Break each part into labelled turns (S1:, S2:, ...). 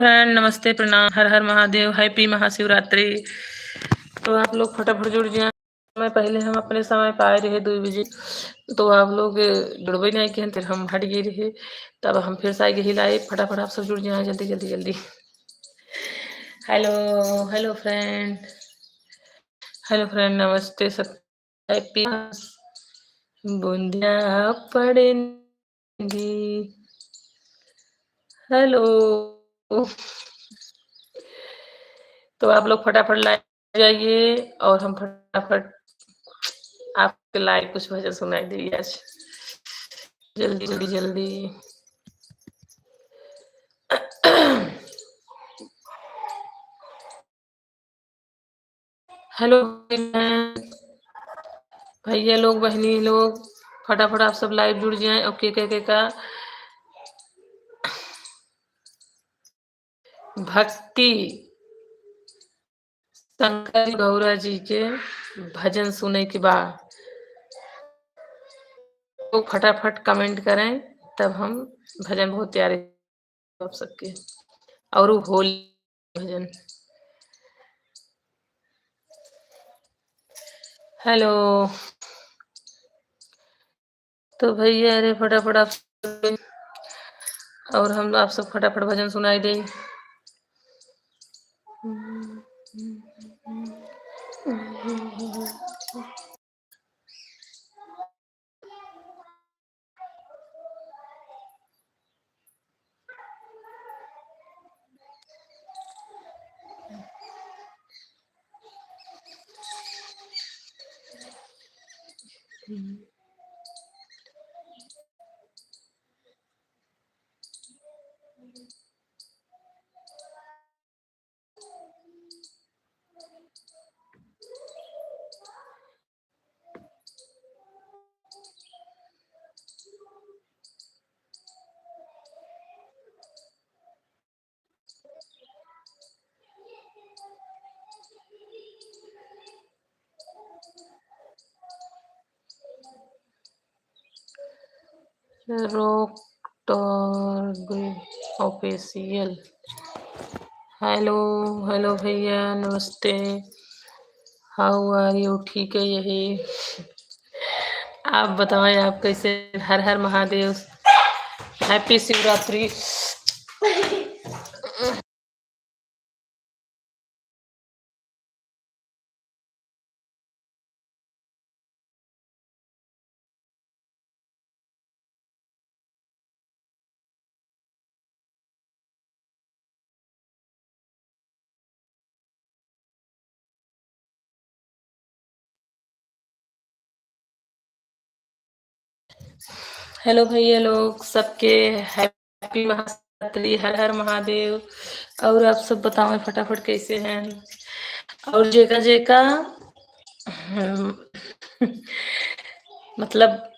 S1: Friend नमस्ते प्रणाम हर हर महादेव हैप्पी महाशिवरात्रि। तो आप लोग फटाफट जुड़ जाए। समय पहले हम अपने समय पाए रहे 2 बजे, तो आप लोग जुड़बे नहीं किए, फिर हम हट गए रहे। तब हम फिर से आगे हिलाए, फटाफट आप सब जुड़ जाए जल्दी जल्दी जल्दी। Hello hello friend, hello friend नमस्ते सब। हैप्पी बूंदिया पड़ेंगी। हेलो, तो आप लोग फटाफट लाइव जाइए और हम फटाफट आपके लाइव कुछ भजन सुनाई देगी आज। जल्दी जल्दी जल्दी। हेलो भैया लोग बहनी लोग, फटाफट आप सब लाइव जुड़ जाएं। ओके का भक्ति शंकर गौरा जी के भजन सुने के बाद तो फटाफट कमेंट करें, तब हम भजन बहुत प्यारे आप सबके। और वो होली भजन। हेलो, तो भैया अरे फटाफट आप और हम आप सब फटाफट भजन सुनाई दे। Rock official. हेलो हेलो भैया नमस्ते। How are you? ठीक है यही। आप बताएं आप कैसे? हर हर महादेव, हैप्पी शिवरात्रि। हेलो भैया लोग सबके, हैप्पी महाशिवरात्रि, हर हर महादेव। और आप सब बताओ फटाफट कैसे हैं? और जेका जेका मतलब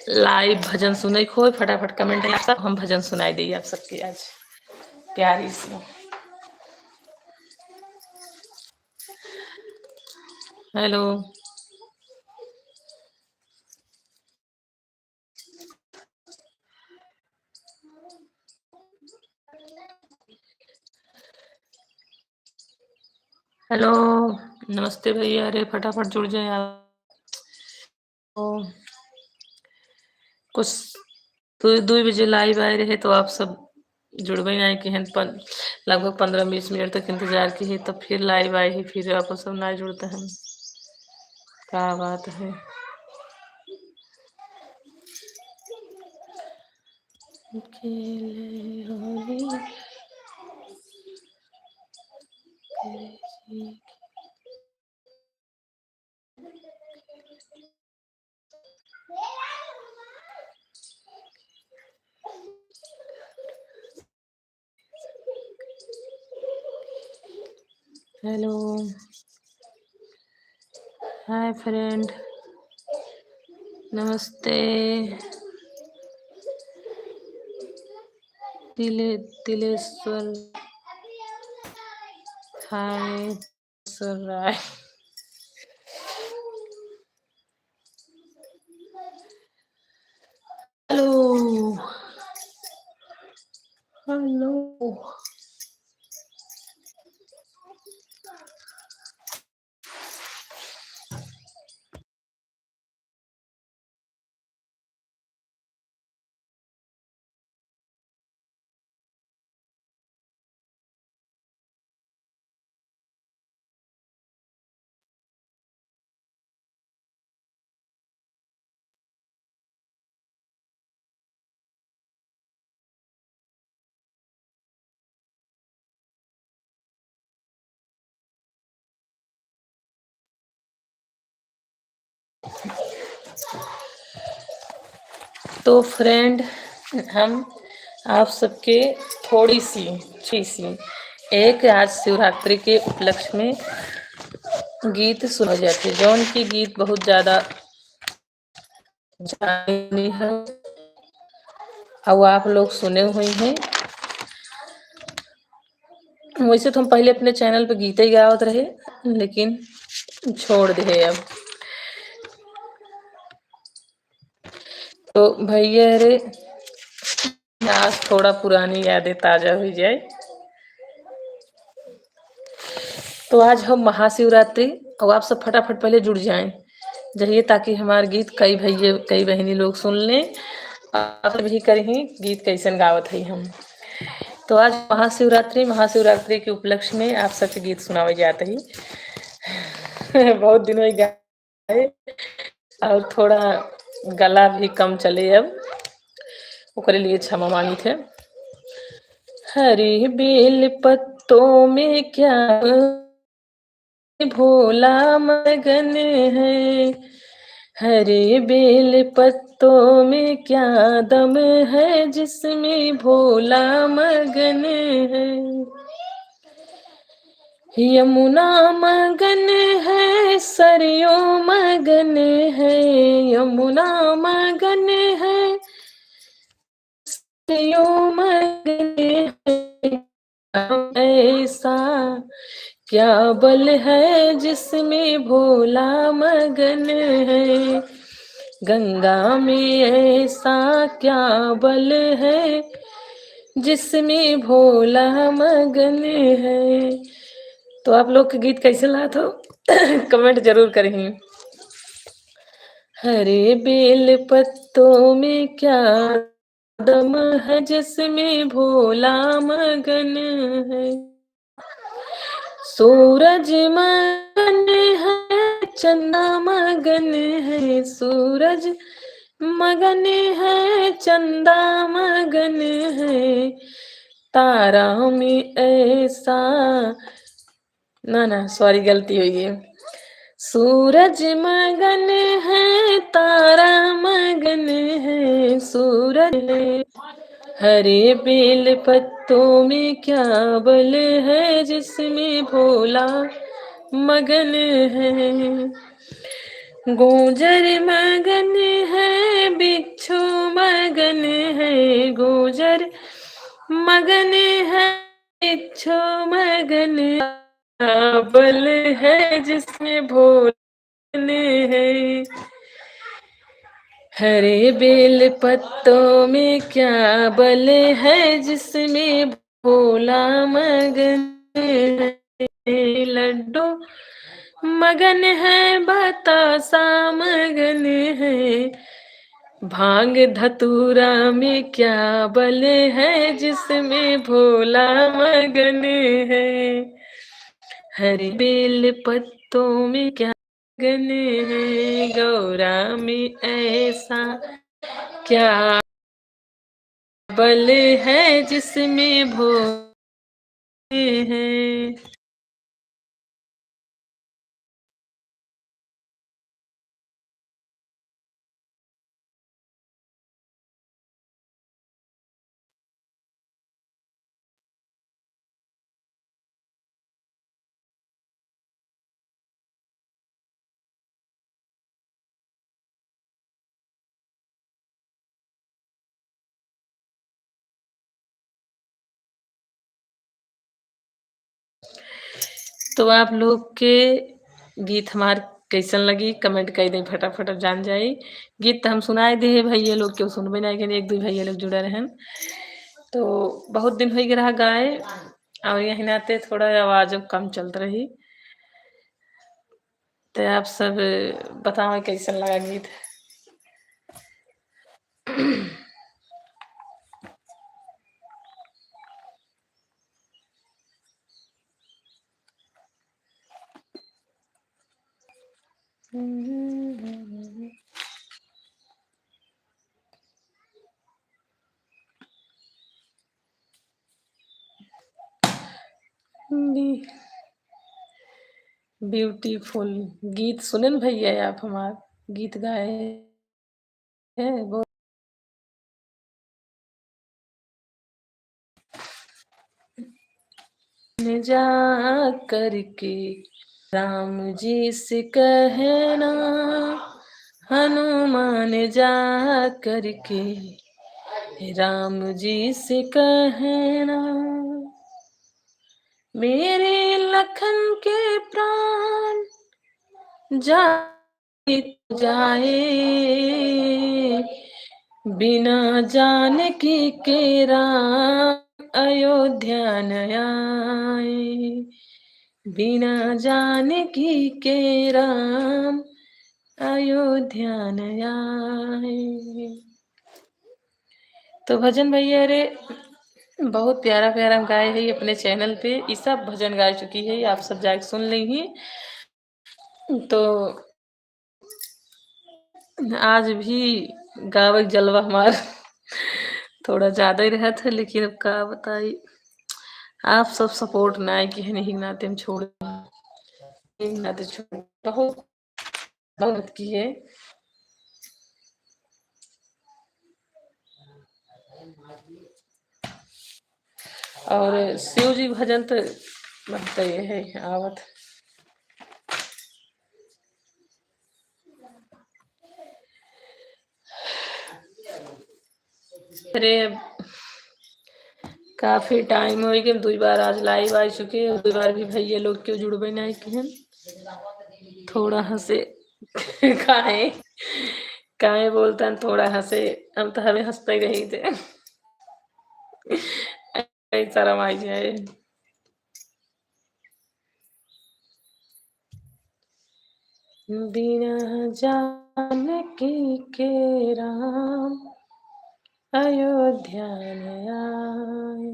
S1: लाइव भजन सुने खो फटाफट कमेंट सब हम भजन सुनाई दी आप सबके आज प्यारी से। हेलो, हेलो नमस्ते भैया, अरे फटाफट जुड़ जाए आप। तो कुछ 2 बजे लाइव आए रहे, तो आप सब जुड़बे नहीं कि हैं लगभग 15-20 मिनट तक इंतजार की है, तब फिर लाइव आए ही, फिर आप सब ना जुड़ते हैं। क्या बात है। खेले होली हेलो हाय फ्रेंड नमस्ते। तिलेश्वर हाय सर राय। हेलो हेलो तो फ्रेंड, हम आप सबके थोड़ी सी एक आज शिवरात्रि के उपलक्ष्य में गीत सुना जाते, जौन की गीत बहुत ज्यादा जानी है और आप लोग सुने हुए हैं। वैसे तो हम पहले अपने चैनल पे गीत ही गावत रहे, लेकिन छोड़ दे अब। तो भैया रे, आज थोड़ा पुरानी यादें ताजा हो जाए। तो आज हम महाशिवरात्रि, और आप सब फटाफट पहले जुड़ जाएं जरिए, ताकि हमारे गीत कई भैया कई बहनी लोग सुन लें, आप भी करें गीत कैसन गावत है हम। तो आज महाशिवरात्रि के उपलक्ष्य में आप सबके गीत सुनावे जाते ही बहुत दिन हो गए और थोड़ा गला भी कम चले अब, ओकरे लिए क्षमा मांगी थे। हरी बेल पत्तों में क्या भोला मगन है, हरे बेल पत्तों में क्या दम है, जिसमें भोला मगन है। यमुना मगन है, सरयू मगन है, यमुना मगन है, सरयू मगन है। ऐसा क्या बल है, जिसमें भोला मगन है। गंगा में ऐसा क्या बल है, जिसमें भोला मगन है। तो आप लोग के गीत कैसे लगा तो कमेंट जरूर करें। हरे बेल पत्तों में क्या दम है, जिसमें भोला मगन है। सूरज मगन है, चंदा मगन है, सूरज मगन है, चंदा मगन है। तारा में ऐसा, ना सॉरी गलती हुई है। सूरज मगन है, तारा मगन है, सूरज है। हरे बेल पत्तों में क्या बल है, जिसमें भोला मगन है। गुजर मगन है, बिच्छू मगन है, गुजर मगन है, बिच्छू मगन बल है, जिसमें भोल है। हरे बेल पत्तों में क्या बल है, जिसमें भोला मगन है। लड्डू मगन है, बतासा मगन है, भांग धतूरा में क्या बल है, जिसमें भोला मगन है। हरी बेल पत्तों में क्या मगन है, गौरा में ऐसा क्या बल है, जिसमें भोले हैं। तो आप लोग के गीत हमार कैसन लगी कमेंट कर दें फटाफट, अब जान जाई। गीत तो हम सुनाए दे भैया लोग, क्यों सुनबे नहीं करें, एक दो भैया लोग जुड़ा रहन। तो बहुत दिन हो रहा गाए, और यही नाते थोड़ा आवाज अब कम चलत रही। तो आप सब बताओ कैसन लगा गीत। ब्यूटीफुल गीत सुने न भैया, आप हमार गीत गाए। है वो जा करके राम जी से कहना, हनुमान जा करके राम जी से कहना, मेरे लखन के प्राण जाए तो जाए, बिना जानकी के राम अयोध्या न आए, बिना जानकी के राम अयोध्या न आए। तो भजन भैया रे बहुत प्यारा प्यारा गाए है अपने चैनल पे, ये सब भजन गा चुकी है, आप सब जाके सुन ली। तो आज भी गावक जलवा हमार थोड़ा ज्यादा ही रहा था, लेकिन अब का बताई, आप सब सपोर्ट ना है कि नहीं नाते हम छोड़ नाते छोड़ बहुत बहुत की है। और शिव जी भजन तो बनता ये है आवत। अरे काफी टाइम हो गया, 2 बार आज लाइव आ चुके, 2 बार भी भैया लोग क्यों जुड़बे नहीं किहन, थोड़ा हंसे काहे काहे बोलता थोड़ा हंसे, हम तो हमें हंसते रही थे शर्म आई जाए। बिना जानकी के राम अयोध्या न आए।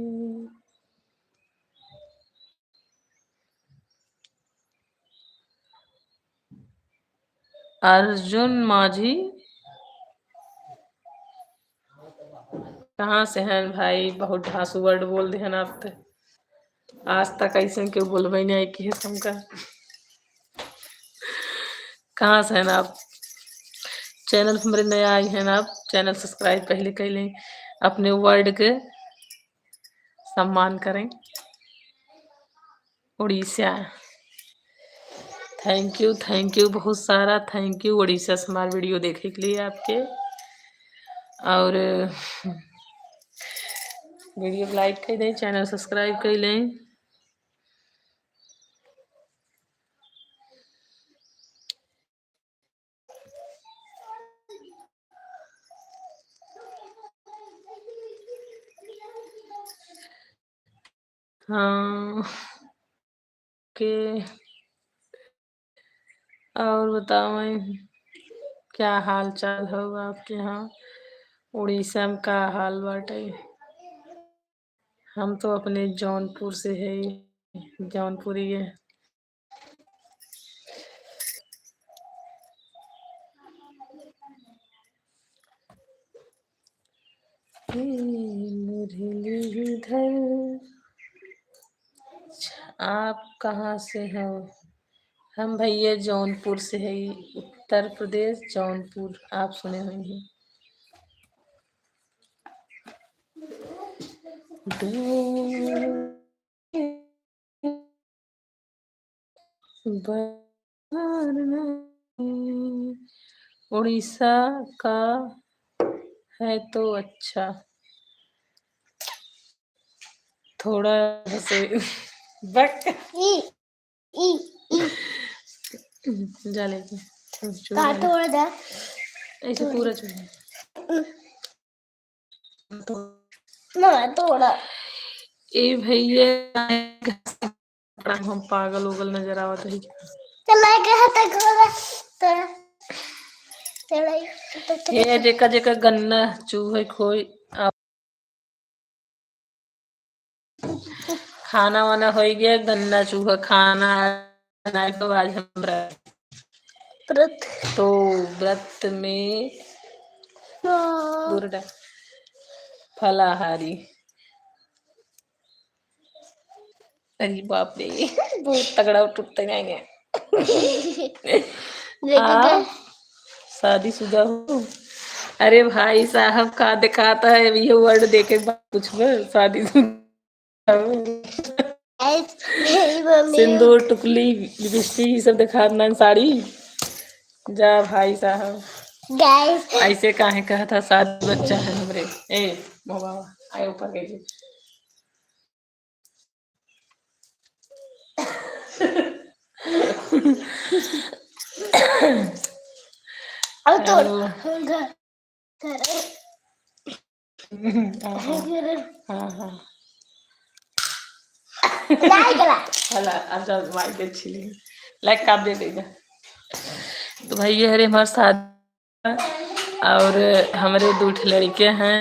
S1: अर्जुन माझी कहाँ से हैं भाई, बहुत ढासू वर्ड बोल दे आप तो, आज तक ऐसे क्यों बोलबे नहीं कि है समका। कहाँ से हैं आप, चैनल पर हमारे नया आई हैं आप, चैनल सब्सक्राइब पहले कर लें, अपने वर्ड के सम्मान करें। उड़ीसा, थैंक यू बहुत सारा थैंक यू उड़ीसा से हमारे वीडियो देखे के लिए आपके। और वीडियो लाइक कर दें, चैनल सब्सक्राइब कर लें। हाँ के और बताओ क्या हाल चाल होगा आपके यहाँ, उड़ीसा में का हाल बाटे। हम तो अपने जौनपुर से है, जौनपुरी है। मुरलीधर आप कहाँ से हो, हम भैया जौनपुर से है, उत्तर प्रदेश जौनपुर, आप सुने होंगे। उड़ीसा का है तो अच्छा, थोड़ा से बक जाले ऐसे पूरा थोड़ा ए भैया हम पागल उगल नजर आवत है। ये जेका जेका गन्ना चूहे खोई खाना वाना हो गया, गन्ना चूहा खाना तो आज हम व्रत, तो व्रत में फलाहारी। अरे बाप रे बहुत तगड़ा टूटते जाएंगे शादी शुदा हो अरे भाई साहब का दिखाता है ये वर्ड देखे कुछ शादी सिंदूर टुकली लिपस्टिक ये सब दिखा ना साड़ी जा भाई साहब ऐसे काहे कहा था सात बच्चा है हमरे ए बाबा आए ऊपर गई हाँ हाँ लाइक काट दे देगा तो भाई ये हरे हमारे साथ और हमारे दो लड़के हैं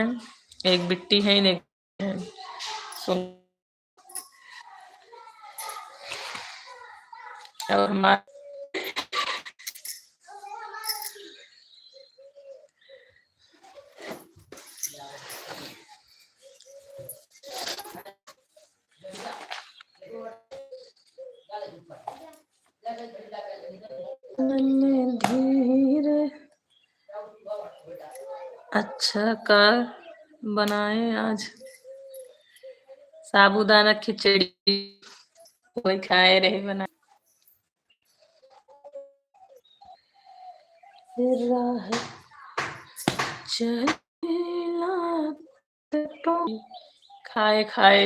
S1: एक बिट्टी है एक है। सुन और हमारे धीरे अच्छा कार बनाए आज साबूदाना खिचड़ी कोई खाए रहे बना राह चला खाए खाए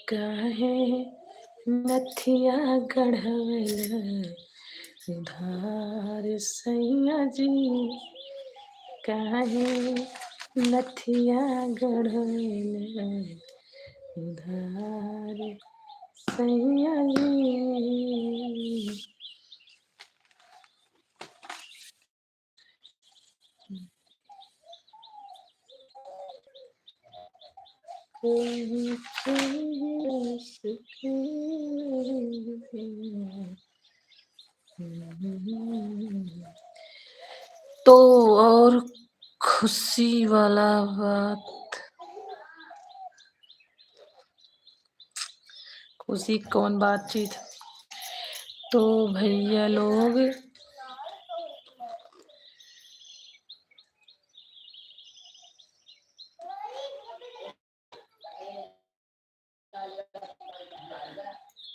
S1: काहे नथिया गढ़वला धार सैया जी काहे नथिया गढ़वला धार सैया जी तो और खुशी वाला बात खुशी कौन बातचीत तो भैया लोग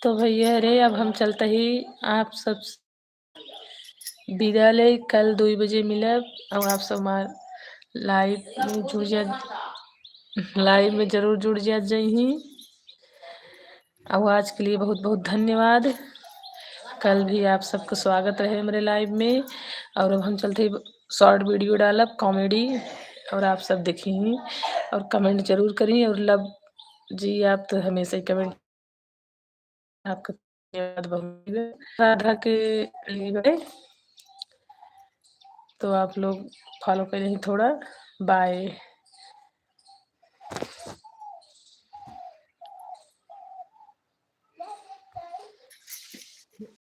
S1: तो भैया रे अब हम चलते ही आप सब विदा ले कल 2 बजे मिलब और आप सब लाइव में जुड़ जा लाइव में जरूर जुड़ जा जही और आज के लिए बहुत बहुत धन्यवाद कल भी आप सबका स्वागत रहे मेरे लाइव में और अब हम चलते शॉर्ट वीडियो डालब कॉमेडी और आप सब देखी और कमेंट जरूर करी और लव जी आप तो हमेशा ही कमेंट आपका धन्यवाद बहुत राधा के लिए तो आप लोग फॉलो करें थोड़ा बाय